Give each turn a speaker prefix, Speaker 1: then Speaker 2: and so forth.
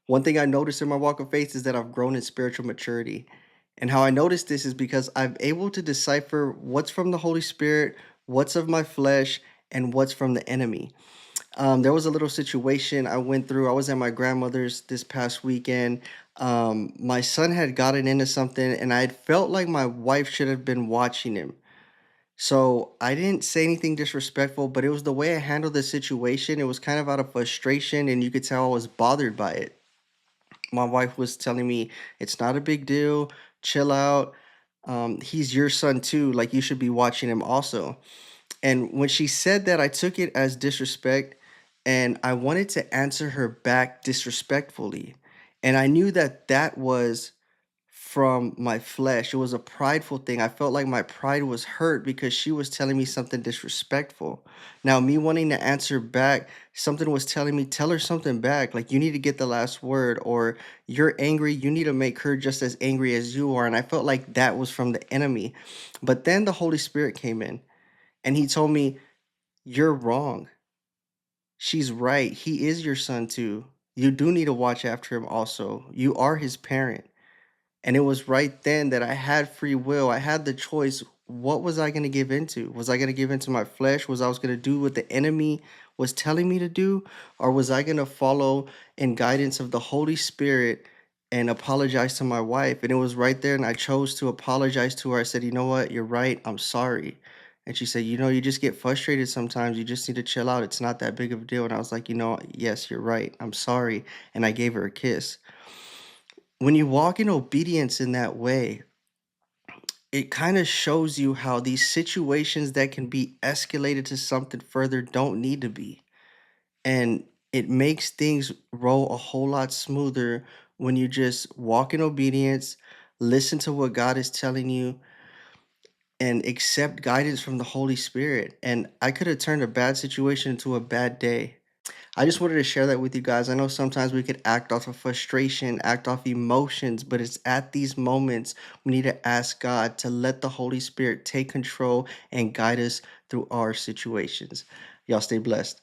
Speaker 1: One thing I noticed in my walk of faith is that I've grown in spiritual maturity. And how I noticed this is because I'm able to decipher what's from the Holy Spirit, what's of my flesh, and what's from the enemy. There was a little situation I went through. I was at my grandmother's this past weekend. My son had gotten into something, and I had felt like my wife should have been watching him. So I didn't say anything disrespectful, but it was the way I handled the situation. It was kind of out of frustration, and you could tell I was bothered by it. My wife was telling me, "It's not a big deal. Chill out. He's your son too. Like you should be watching him also." And when she said that, I took it as disrespect, and I wanted to answer her back disrespectfully. And I knew that that was from my flesh. It was a prideful thing. I felt like my pride was hurt because she was telling me something disrespectful. Now, me wanting to answer back, something was telling me, tell her something back. Like, you need to get the last word, or you're angry. You need to make her just as angry as you are. And I felt like that was from the enemy. But then the Holy Spirit came in and he told me, you're wrong. She's right. He is your son too. You do need to watch after him also. You are his parent. And it was right then that I had free will. I had the choice. What was I going to give into? Was I going to give into my flesh? Was going to do what the enemy was telling me to do? Or was I going to follow in guidance of the Holy Spirit and apologize to my wife? And it was right there. And I chose to apologize to her. I said, you know what? You're right. I'm sorry. And she said, you just get frustrated sometimes. You just need to chill out. It's not that big of a deal. And I was like, yes, you're right. I'm sorry. And I gave her a kiss. When you walk in obedience in that way, it kind of shows you how these situations that can be escalated to something further don't need to be. And it makes things roll a whole lot smoother when you just walk in obedience, listen to what God is telling you, and accept guidance from the Holy Spirit. And I could have turned a bad situation into a bad day. I just wanted to share that with you guys. I know sometimes we could act off of frustration, act off emotions, but it's at these moments we need to ask God to let the Holy Spirit take control and guide us through our situations. Y'all stay blessed.